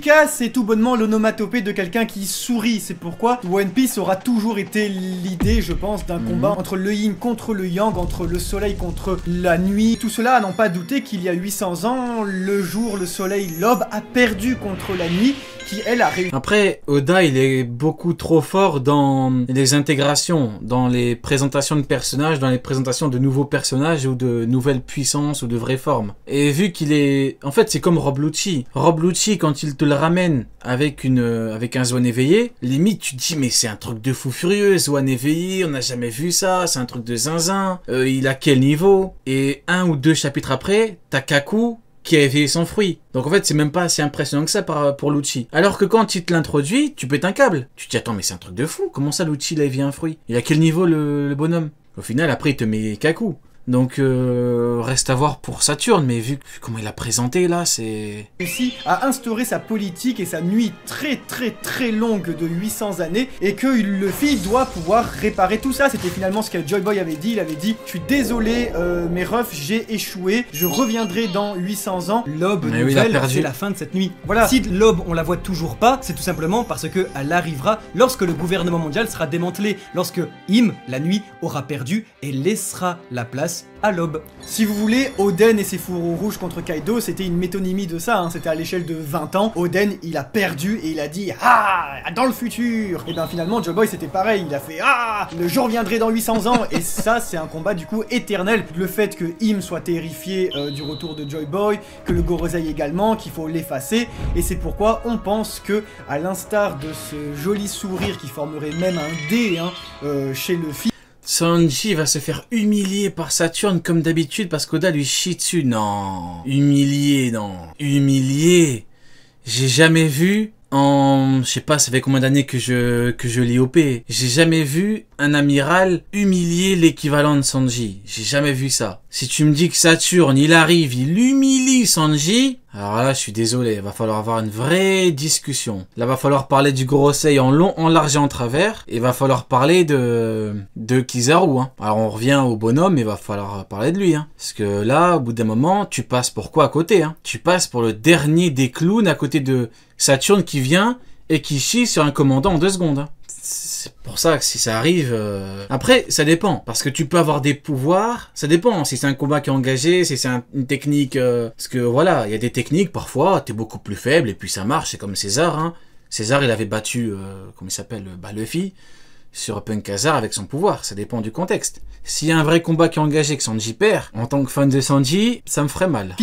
Nika, c'est tout bonnement l'onomatopée de quelqu'un qui sourit. C'est pourquoi One Piece aura toujours été l'idée, je pense, d'un combat entre le yin contre le yang, entre le soleil contre la nuit. Tout cela à n'en pas douter qu'il y a 800 ans, le jour, le soleil, l'aube a perdu contre la nuit, qui elle a réussi. Après, Oda, il est beaucoup trop fort dans les intégrations, dans les présentations de personnages, dans les présentations de nouveaux personnages ou de nouvelles puissances ou de vraies formes. Et vu qu'il est... En fait, c'est comme Rob Lucci. Rob Lucci, quand il te le ramène avec un Zoan éveillé, limite, tu te dis, mais c'est un truc de fou furieux, Zoan éveillé, on n'a jamais vu ça, c'est un truc de zinzin, il a quel niveau? Et 1 ou 2 chapitres après, t'as Kaku qui a éveillé son fruit. Donc en fait, c'est même pas assez impressionnant que ça pour Lucci. Alors que quand il te l'introduit, tu pètes un câble. Tu te dis, attends, mais c'est un truc de fou. Comment ça, Lucci, il a éveillé un fruit? Il a quel niveau, le bonhomme? Au final, après, il te met Kaku. Donc, reste à voir pour Saturne, mais vu comment il a présenté, là, c'est... Réussi à instaurer sa politique et sa nuit très longue de 800 années, et que Luffy doit pouvoir réparer tout ça. C'était finalement ce que Joy Boy avait dit. Il avait dit, je suis désolé, mes refs, j'ai échoué, je reviendrai dans 800 ans. L'aube nouvelle, c'est la fin de cette nuit. Voilà. Si l'aube, on la voit toujours pas, c'est tout simplement parce que elle arrivera lorsque le gouvernement mondial sera démantelé, lorsque Im, la nuit, aura perdu et laissera la place à l'aube. Si vous voulez, Oden et ses fourreaux rouges contre Kaido, c'était une métonymie de ça, hein. C'était à l'échelle de 20 ans. Oden, il a perdu et il a dit « Ah, dans le futur !» Et bien finalement, Joy Boy, c'était pareil, il a fait « Ah, le jour viendrait dans 800 ans !» Et ça, c'est un combat du coup éternel. Le fait que Im soit terrifié du retour de Joy Boy, que le Gorosei également, qu'il faut l'effacer. Et c'est pourquoi on pense que, à l'instar de ce joli sourire qui formerait même un D chez Luffy, Sanji va se faire humilier par Saturne comme d'habitude parce qu'Oda lui chie dessus. Non. Humilié, non. Humilié. J'ai jamais vu je sais pas, ça fait combien d'années que je lis OP. J'ai jamais vu un amiral humilier l'équivalent de Sanji. J'ai jamais vu ça. Si tu me dis que Saturne, il arrive, il humilie Sanji, alors là, je suis désolé, il va falloir avoir une vraie discussion. Là, va falloir parler du Gorosei en long, en large et en travers. Et va falloir parler de Kizaru, hein. Alors, on revient au bonhomme, mais va falloir parler de lui, hein. Parce que là, au bout d'un moment, tu passes pour quoi à côté, hein? Tu passes pour le dernier des clowns à côté de Saturne qui vient et qui chie sur un commandant en 2 secondes, hein. C'est pour ça que si ça arrive... Après, ça dépend. Parce que tu peux avoir des pouvoirs. Ça dépend. Si c'est un combat qui est engagé, si c'est une technique... Parce que voilà, il y a des techniques, parfois, t'es beaucoup plus faible et puis ça marche. C'est comme César, hein. César, il avait battu... comment il s'appelle? Luffy sur Punk Hazard avec son pouvoir. Ça dépend du contexte. S'il y a un vrai combat qui est engagé que Sanji perd, en tant que fan de Sanji, ça me ferait mal.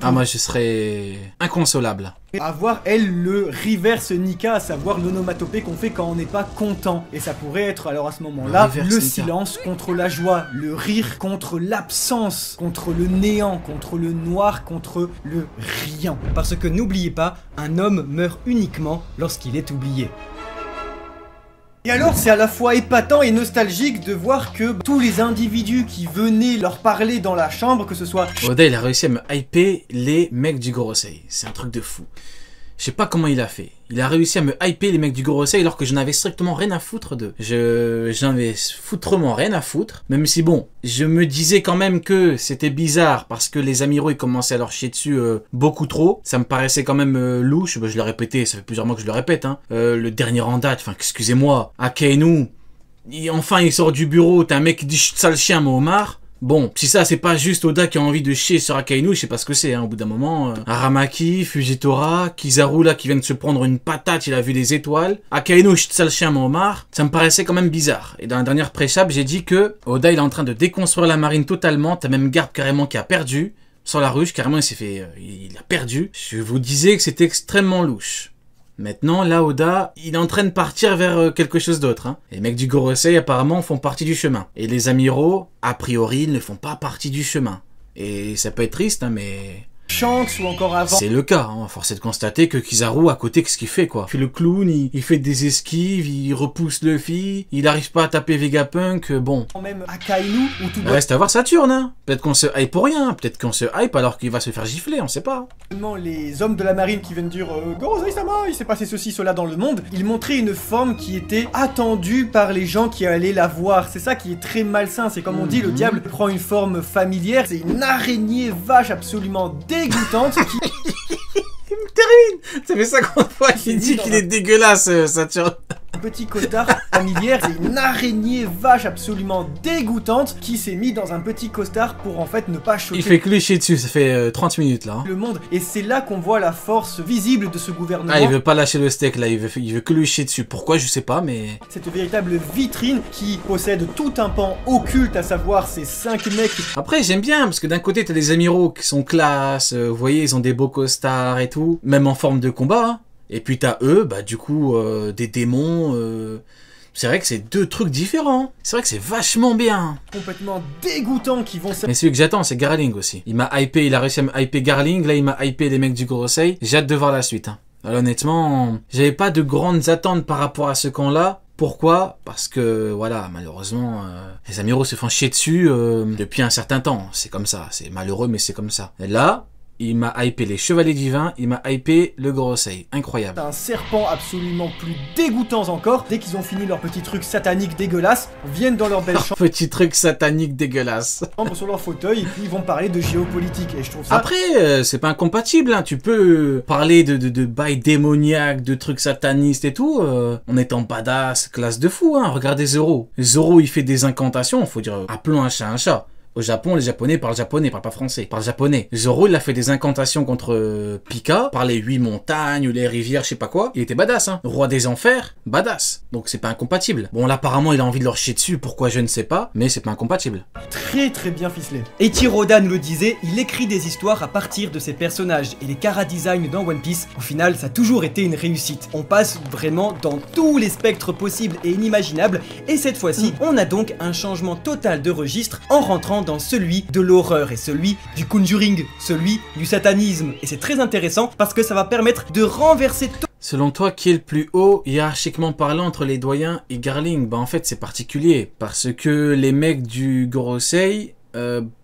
Ah, moi, je serais inconsolable. Avoir, elle, le reverse Nika, à savoir l'onomatopée qu'on fait quand on n'est pas content. Et ça pourrait être, alors à ce moment-là, le silence contre la joie, le rire contre l'absence, contre le néant, contre le noir, contre le rien. Parce que n'oubliez pas, un homme meurt uniquement lorsqu'il est oublié. Et alors, c'est à la fois épatant et nostalgique de voir que tous les individus qui venaient leur parler dans la chambre, que ce soit... Oda, il a réussi à me hyper les mecs du Gorosei. C'est un truc de fou. Je sais pas comment il a fait. Il a réussi à me hyper les mecs du Gorosei alors que je n'avais strictement rien à foutre d'eux. J'en avais foutrement rien à foutre. Même si bon, je me disais quand même que c'était bizarre parce que les amiraux ils commençaient à leur chier dessus beaucoup trop. Ça me paraissait quand même louche. Je l'ai répété, ça fait plusieurs mois que je le répète. Hein. Le dernier en date, enfin excusez-moi, Akainu, enfin il sort du bureau, t'as un mec qui dit sale chien mon homard. Bon, si ça c'est pas juste Oda qui a envie de chier sur Akainu, je sais pas ce que c'est, hein, au bout d'un moment. Aramaki, Fujitora, Kizaru là qui vient de se prendre une patate, il a vu les étoiles. Akainu, sale chien mon homard, ça me paraissait quand même bizarre. Et dans la dernière pré-chap, j'ai dit que Oda il est en train de déconstruire la marine totalement, t'as même Garp carrément qui a perdu. Sur la ruche, carrément il s'est fait... il a perdu. Je vous disais que c'était extrêmement louche. Maintenant, là, Oda, il est en train de partir vers quelque chose d'autre. Hein. Les mecs du Gorosei, apparemment, font partie du chemin. Et les amiraux, a priori, ne font pas partie du chemin. Et ça peut être triste, hein, mais... Shanks ou encore avant. C'est le cas, hein. Force est de constater que Kizaru, à côté, qu'est-ce qu'il fait, quoi? Il fait le clown, il fait des esquives, il repousse Luffy, il arrive pas à taper Vegapunk, bon. Même Akainu ou tout. Reste à voir Saturne, hein. Peut-être qu'on se hype pour rien, peut-être qu'on se hype alors qu'il va se faire gifler, on sait pas. Les hommes de la marine qui viennent dire Gorosei-sama, il s'est passé ceci, cela dans le monde, ils montraient une forme qui était attendue par les gens qui allaient la voir. C'est ça qui est très malsain, c'est comme on dit, le diable prend une forme familière, c'est une araignée vache absolument dégoûtante qui... termine. Ça fait 50 fois qu'il dit qu'il est dégueulasse, Saturne. Un petit costard familière, c'est une araignée vache absolument dégoûtante qui s'est mis dans un petit costard pour en fait ne pas choquer. Il fait que lui chier dessus, ça fait 30 minutes là. Le monde, et c'est là qu'on voit la force visible de ce gouvernement. Ah, il veut pas lâcher le steak là, il veut que lui chier dessus. Pourquoi, je sais pas, mais... Cette véritable vitrine qui possède tout un pan occulte, à savoir ces 5 mecs. Après, j'aime bien, parce que d'un côté, t'as les amiraux qui sont classe, vous voyez, ils ont des beaux costards et tout, même en forme de combat, hein. Et puis t'as eux, bah du coup, des démons... C'est vrai que c'est deux trucs différents. C'est vrai que c'est vachement bien. Complètement dégoûtants qui vont... Mais celui que j'attends, c'est Garling aussi. Il m'a hypé, il a réussi à me hyper Garling. Là, il m'a hypé les mecs du Gorosei. J'ai hâte de voir la suite. Hein. Alors, honnêtement, j'avais pas de grandes attentes par rapport à ce camp-là. Pourquoi? Parce que, voilà, malheureusement, les amiraux se font chier dessus depuis un certain temps. C'est comme ça. C'est malheureux, mais c'est comme ça. Et là... Il m'a hypé les Chevaliers Divins, il m'a hypé le Gorosei. Incroyable. Un serpent absolument plus dégoûtant encore. Dès qu'ils ont fini leur petit truc satanique dégueulasse, viennent dans leur belle chambre. Petit truc satanique dégueulasse. Sur leur fauteuil et puis ils vont parler de géopolitique. Et je trouve ça... Après, c'est pas incompatible. Hein. Tu peux parler de bails démoniaques, de trucs satanistes et tout, en étant badass, classe de fou. Hein. Regardez Zoro. Zoro, il fait des incantations. Faut dire, appelons un chat un chat. Au Japon, les Japonais parlent pas français, parlent japonais. Zoro, il a fait des incantations contre Pika, par les 8 montagnes ou les rivières, je sais pas quoi. Il était badass, hein. Roi des enfers, badass. Donc c'est pas incompatible. Bon, là, apparemment, il a envie de leur chier dessus, pourquoi je ne sais pas, mais c'est pas incompatible. Très très bien ficelé. Eiichiro Oda nous le disait, il écrit des histoires à partir de ses personnages, et les chara-design dans One Piece, au final, ça a toujours été une réussite. On passe vraiment dans tous les spectres possibles et inimaginables, et cette fois-ci, on a donc un changement total de registre en rentrant dans celui de l'horreur et celui du conjuring, celui du satanisme. Et c'est très intéressant parce que ça va permettre de renverser tout. Selon toi, qui est le plus haut, hiérarchiquement parlant, entre les doyens et Garling? Bah en fait, c'est particulier. Parce que les mecs du Gorosei,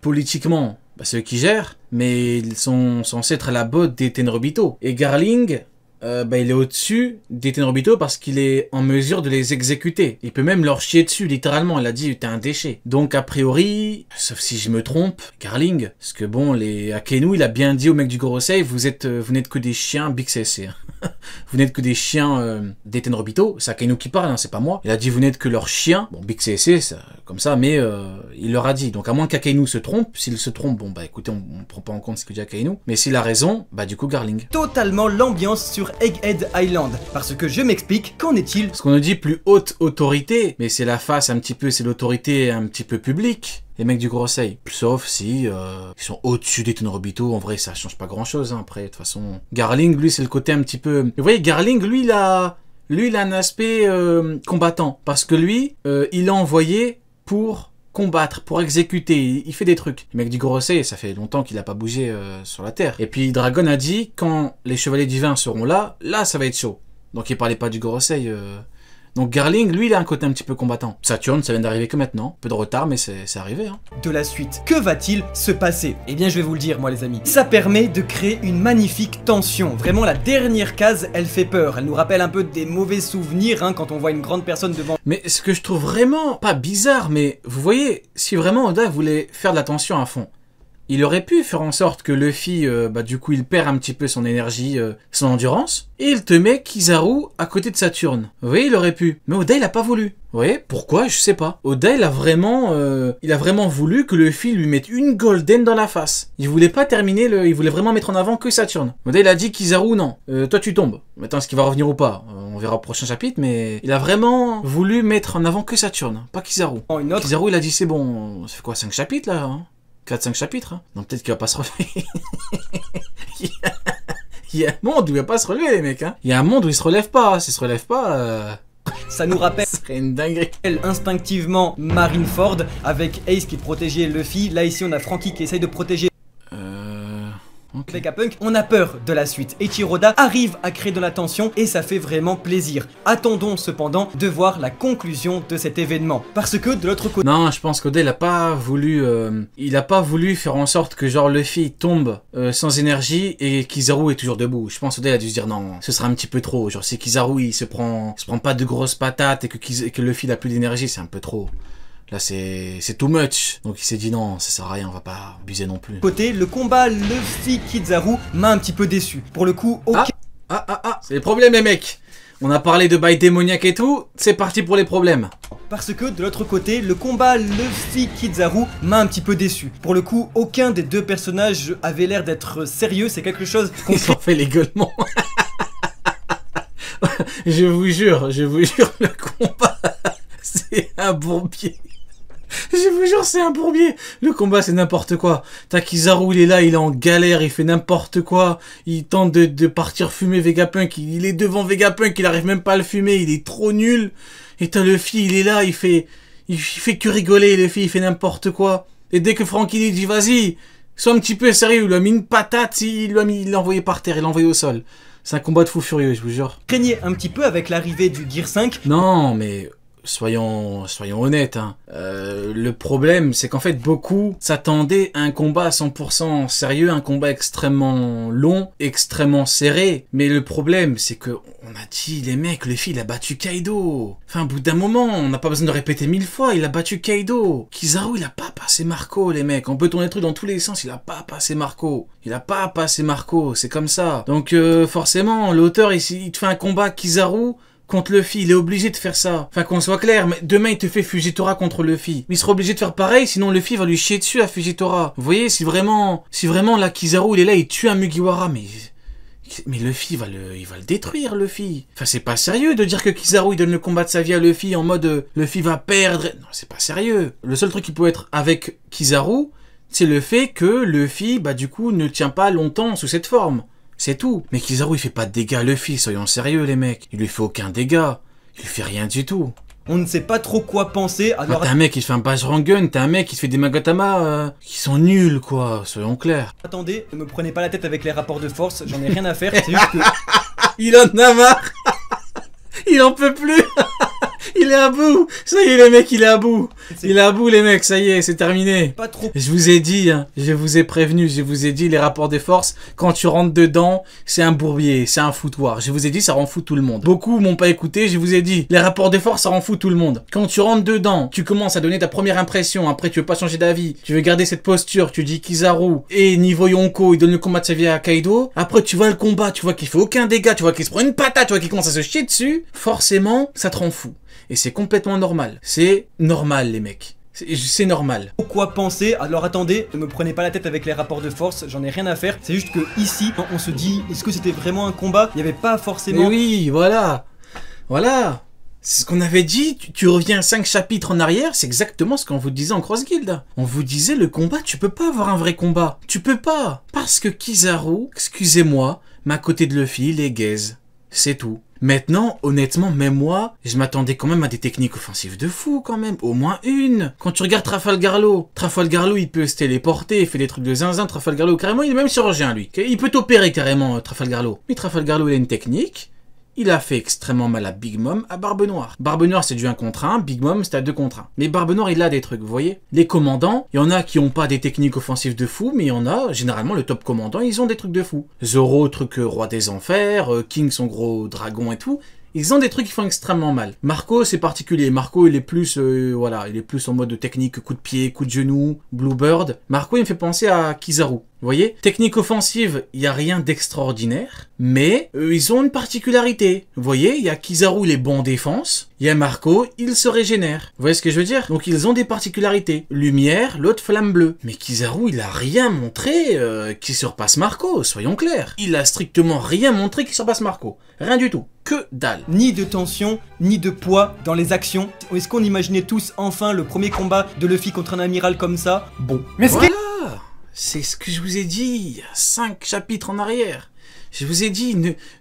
politiquement, bah, c'est eux qui gèrent, mais ils sont censés être à la botte des Tenryubito. Et Garling... bah, il est au-dessus des Tenryubito parce qu'il est en mesure de les exécuter. Il peut même leur chier dessus, littéralement. Il a dit, t'es un déchet. Donc, a priori, sauf si je me trompe, Garling, parce que bon, les Akenu, il a bien dit au mec du Gorosei, vous n'êtes que des chiens Big CC. Vous n'êtes que des chiens des Tenryubito. C'est Akenu qui parle, hein, c'est pas moi. Il a dit, vous n'êtes que leurs chiens. Bon, Big CC, comme ça, mais il leur a dit. Donc, à moins qu'Akenu se trompe, s'il se trompe, bon, bah écoutez, on prend pas en compte ce que dit Akenu. Mais s'il a raison, bah du coup, Garling. Totalement l'ambiance sur Egghead Island. Parce que je m'explique, qu'en est-il? Parce qu'on nous dit plus haute autorité, mais c'est la face un petit peu, c'est l'autorité un petit peu publique. Les mecs du Gorosei. Sauf si ils sont au-dessus des Tenryubito. En vrai, ça change pas grand-chose. Hein. Après, de toute façon, Garling, lui, c'est le côté un petit peu... Vous voyez, Garling, lui, il a un aspect combattant. Parce que lui, il a envoyé pour combattre, pour exécuter, il fait des trucs. Le mec du Gorosei, ça fait longtemps qu'il a pas bougé sur la Terre. Et puis Dragon a dit, quand les Chevaliers Divins seront là, ça va être chaud. Donc il parlait pas du Gorosei. Donc Garling, lui, il a un côté un petit peu combattant. Saturne, ça vient d'arriver que maintenant. Peu de retard, mais c'est arrivé. Hein. De la suite, que va-t-il se passer? Eh bien, je vais vous le dire, moi, les amis. Ça permet de créer une magnifique tension. Vraiment, la dernière case, elle fait peur. Elle nous rappelle un peu des mauvais souvenirs, hein, quand on voit une grande personne devant. Mais ce que je trouve vraiment, pas bizarre, mais vous voyez, si vraiment Oda voulait faire de la tension à fond, il aurait pu faire en sorte que Luffy, bah du coup, il perd un petit peu son énergie, son endurance, et il te met Kizaru à côté de Saturne. Vous voyez, il aurait pu. Mais Oda, il a pas voulu. Vous voyez, pourquoi? Je sais pas. Oda, il a vraiment voulu que Luffy lui mette une golden dans la face. Il voulait pas terminer il voulait vraiment mettre en avant que Saturne. Oda, il a dit Kizaru, non. Toi, tu tombes. Maintenant, est-ce qu'il va revenir ou pas? On verra au prochain chapitre, mais il a vraiment voulu mettre en avant que Saturne, pas Kizaru. Kizaru, il a dit, c'est bon, ça fait quoi, 5 chapitres, là, hein? 4-5 chapitres, hein. Donc peut-être qu'il va pas se relever. Il y a un monde où il va pas se relever, les mecs, hein. Il y a un monde où il se relève pas. S'il se relève pas, ça nous rappelle ce serait une dinguerie. Instinctivement Marineford avec Ace qui protégeait Luffy. Là ici on a Franky qui essaye de protéger Okay. Vegapunk. On a peur de la suite. Eiichiro Oda arrive à créer de la tension et ça fait vraiment plaisir. Attendons cependant de voir la conclusion de cet événement. Parce que de l'autre côté... Non, je pense qu'Oda il a pas voulu faire en sorte que genre Luffy tombe sans énergie et Kizaru est toujours debout. Je pense qu'Oda il a dû se dire non, ce sera un petit peu trop. Genre si Kizaru il se prend pas de grosses patates et que Luffy il a plus d'énergie, c'est un peu trop. Là, c'est too much. Donc il s'est dit non, ça sert à rien, on va pas abuser non plus. Côté, le combat Luffy-Kizaru m'a un petit peu déçu. Pour le coup, ok. C'est les problèmes les mecs. On a parlé de bail démoniaque et tout, c'est parti pour les problèmes. Parce que de l'autre côté, le combat Luffy-Kizaru m'a un petit peu déçu. Pour le coup, aucun des deux personnages avait l'air d'être sérieux, c'est quelque chose qu'on Ils ont fait les gueulements. je vous jure, le combat, c'est un bourbier. Je vous jure, c'est un bourbier. Le combat, c'est n'importe quoi. T'as Kizaru, il est là, il est en galère, il fait n'importe quoi. Il tente de partir fumer Vegapunk. Il est devant Vegapunk, il arrive même pas à le fumer, il est trop nul. Et t'as Luffy, il est là, il fait que rigoler, Luffy, il fait n'importe quoi. Et dès que Franky lui dit, vas-y, sois un petit peu sérieux, il lui a mis une patate, il l'a envoyé par terre, il l'a envoyé au sol. C'est un combat de fou furieux, je vous jure. craignait un petit peu avec l'arrivée du Gear 5. Non, mais soyons honnêtes. Hein. Le problème, c'est qu'en fait, beaucoup s'attendaient à un combat à 100% sérieux, un combat extrêmement long, extrêmement serré. Mais le problème, c'est que on a dit, les mecs, Luffy, il a battu Kaido. Enfin, au bout d'un moment, on n'a pas besoin de répéter 1000 fois, il a battu Kaido. Kizaru, il a pas passé Marco, les mecs. On peut tourner le truc dans tous les sens, il a pas passé Marco. Il a pas passé Marco, c'est comme ça. Donc, forcément, l'auteur, il te fait un combat Kizaru contre Luffy, il est obligé de faire ça. Enfin, qu'on soit clair, mais demain il te fait Fujitora contre Luffy. Mais il sera obligé de faire pareil, sinon Luffy va lui chier dessus à Fujitora. Vous voyez, si vraiment là Kizaru il est là, il tue un Mugiwara, mais Luffy il va le détruire, Luffy. Enfin, c'est pas sérieux de dire que Kizaru il donne le combat de sa vie à Luffy en mode Luffy va perdre. Non, c'est pas sérieux. Le seul truc qui peut être avec Kizaru, c'est le fait que Luffy, bah du coup, ne tient pas longtemps sous cette forme. C'est tout. Mais Kizaru, il fait pas de dégâts à Luffy, soyons sérieux les mecs. Il lui fait aucun dégât. Il lui fait rien du tout. On ne sait pas trop quoi penser, alors... T'as un mec qui se fait un Bajrangun, t'as un mec qui se fait des Magatama qui sont nuls, quoi, soyons clairs. Attendez, ne me prenez pas la tête avec les rapports de force, j'en ai rien à faire, c'est juste que... Il en a marre. Il en peut plus. Il est à bout. Ça y est, les mecs, il est à bout. Il est à bout, les mecs, ça y est, c'est terminé. Pas trop... Je vous ai dit, hein, je vous ai prévenu, je vous ai dit, les rapports des forces, quand tu rentres dedans, c'est un bourbier, c'est un foutoir. Je vous ai dit, ça rend fou tout le monde. Beaucoup m'ont pas écouté, je vous ai dit, les rapports des forces, ça rend fou tout le monde. Quand tu rentres dedans, tu commences à donner ta première impression, après tu veux pas changer d'avis, tu veux garder cette posture, tu dis Kizaru et niveau Yonko, il donne le combat de sa vie à Kaido. Après tu vois le combat, tu vois qu'il fait aucun dégât, tu vois qu'il se prend une patate, tu vois qu'il commence à se chier dessus. Forcément, ça te rend fou. Et c'est complètement normal. C'est normal, les mecs. C'est normal. Quoi penser? Alors attendez, ne me prenez pas la tête avec les rapports de force, j'en ai rien à faire. C'est juste que ici, on se dit, est-ce que c'était vraiment un combat? Il n'y avait pas forcément... Mais oui, voilà. Voilà. C'est ce qu'on avait dit, tu reviens 5 chapitres en arrière, c'est exactement ce qu'on vous disait en Cross Guild. On vous disait, le combat, tu peux pas avoir un vrai combat. Tu peux pas. Parce que Kizaru, excusez-moi, mais à côté de Luffy, il est gaze. C'est tout. Maintenant, honnêtement, même moi, je m'attendais quand même à des techniques offensives de fou, quand même. Au moins une. Quand tu regardes Trafalgar Law, il peut se téléporter, il fait des trucs de zinzin. Trafalgar Law, carrément, il est même chirurgien, lui. Il peut t'opérer, carrément, Trafalgar Law. Mais Trafalgar Law, il a une technique. Il a fait extrêmement mal à Big Mom, à Barbe Noire. Barbe Noire, c'est du 1 contre 1, Big Mom, c'est à 2 contre 1. Mais Barbe Noire, il a des trucs, vous voyez. Les commandants, il y en a qui ont pas des techniques offensives de fou, mais il y en a, généralement, le top commandant, ils ont des trucs de fou. Zoro, truc roi des enfers, King, son gros dragon et tout. Ils ont des trucs qui font extrêmement mal. Marco, c'est particulier. Marco, il est plus, voilà, il est plus en mode technique, coup de pied, coup de genou, Bluebird. Marco, il me fait penser à Kizaru. Vous voyez? Technique offensive, il n'y a rien d'extraordinaire, mais ils ont une particularité. Vous voyez, il y a Kizaru, il est bon en défense. Il y a Marco, il se régénère. Vous voyez ce que je veux dire? Donc ils ont des particularités. Lumière, l'autre flamme bleue. Mais Kizaru, il a rien montré qui surpasse Marco, soyons clairs. Il a strictement rien montré qui surpasse Marco. Rien du tout. Que dalle. Ni de tension, ni de poids dans les actions. Est-ce qu'on imaginait tous enfin le premier combat de Luffy contre un amiral comme ça? Bon. Mais voilà. C'est ce que je vous ai dit, 5 chapitres en arrière. Je vous ai dit,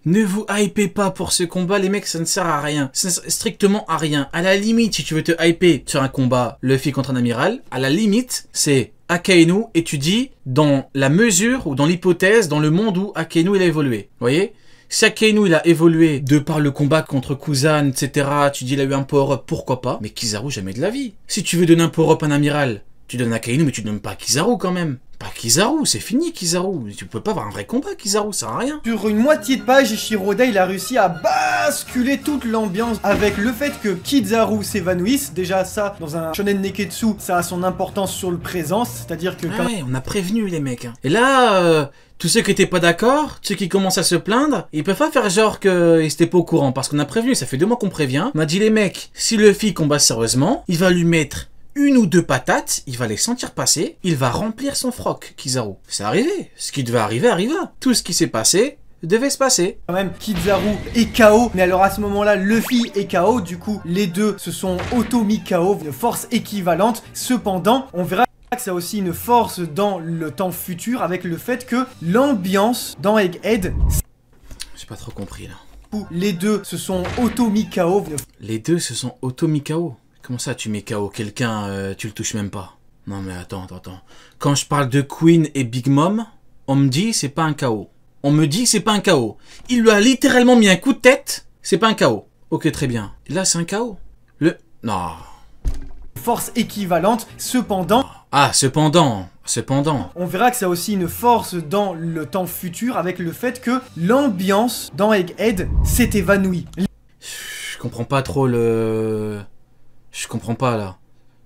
ne vous hypez pas pour ce combat, les mecs, ça ne sert à rien. Ça ne sert strictement à rien. À la limite, si tu veux te hyper sur un combat Luffy contre un amiral, à la limite, c'est Akainu, et tu dis, dans la mesure, ou dans l'hypothèse, dans le monde où Akainu il a évolué. Vous voyez? Si Akainu il a évolué de par le combat contre Kuzan, etc., tu dis il a eu un power-up, pourquoi pas? Mais Kizaru, jamais de la vie. Si tu veux donner un power-up à un amiral, tu donnes Akainu, mais tu donnes pas Kizaru quand même. Pas Kizaru, c'est fini Kizaru. Tu peux pas avoir un vrai combat Kizaru, ça sert à rien. Sur une moitié de page, Shiroda il a réussi à basculer toute l'ambiance avec le fait que Kizaru s'évanouisse. Déjà ça, dans un shonen neketsu, ça a son importance sur le présent, c'est-à-dire que... Ouais, on a prévenu les mecs. Hein. Et là, tous ceux qui étaient pas d'accord, ceux qui commencent à se plaindre, ils peuvent pas faire genre qu'ils étaient pas au courant, parce qu'on a prévenu, ça fait 2 mois qu'on prévient. On a dit les mecs, si Luffy combat sérieusement, il va lui mettre 1 ou 2 patates, il va les sentir passer, il va remplir son froc, Kizaru. C'est arrivé. Ce qui devait arriver, arriva. Tout ce qui s'est passé devait se passer. Quand même, Kizaru est KO, mais alors à ce moment-là, Luffy est KO, du coup, les deux se sont auto-mis KO, une force équivalente. Cependant, on verra que ça a aussi une force dans le temps futur, avec le fait que l'ambiance dans Egghead... J'ai pas trop compris, là. Les deux se sont auto-mis KO. Les deux se sont auto-mis KO. Comment ça, tu mets KO quelqu'un, tu le touches même pas? Non mais attends. Quand je parle de Queen et Big Mom, on me dit c'est pas un KO. On me dit c'est pas un KO. Il lui a littéralement mis un coup de tête, c'est pas un KO. Ok, très bien. Là, c'est un KO. Non. Force équivalente, cependant... Ah, cependant. On verra que ça a aussi une force dans le temps futur, avec le fait que l'ambiance dans Egghead s'est évanouie. Je comprends pas trop le... Je comprends pas, là.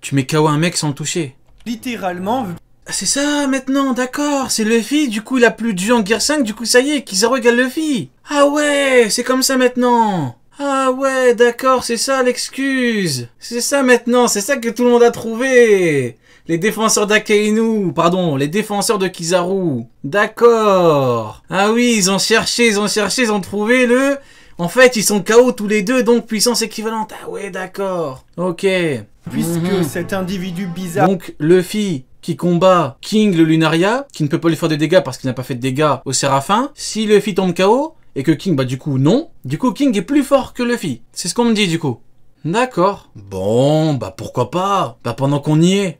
Tu mets KO un mec sans le toucher. Littéralement... Ah, c'est ça, maintenant, d'accord. C'est Luffy, du coup, il a plus de jeu en Gear 5, du coup, ça y est, Kizaru égale Luffy. Ah ouais, c'est comme ça maintenant. Ah ouais, d'accord, c'est ça l'excuse. C'est ça maintenant, c'est ça que tout le monde a trouvé. Les défenseurs d'Akainu, pardon, les défenseurs de Kizaru. D'accord. Ah oui, ils ont cherché, ils ont trouvé le... En fait, ils sont KO tous les deux, donc puissance équivalente. Ah ouais, d'accord. Ok. Puisque cet individu bizarre... Donc, Luffy qui combat King le Lunaria, qui ne peut pas lui faire de dégâts parce qu'il n'a pas fait de dégâts au Séraphin. Si Luffy tombe KO, et que King, bah du coup, non. Du coup, King est plus fort que Luffy. C'est ce qu'on me dit, du coup. D'accord. Bon, bah pourquoi pas. Bah pendant qu'on y est.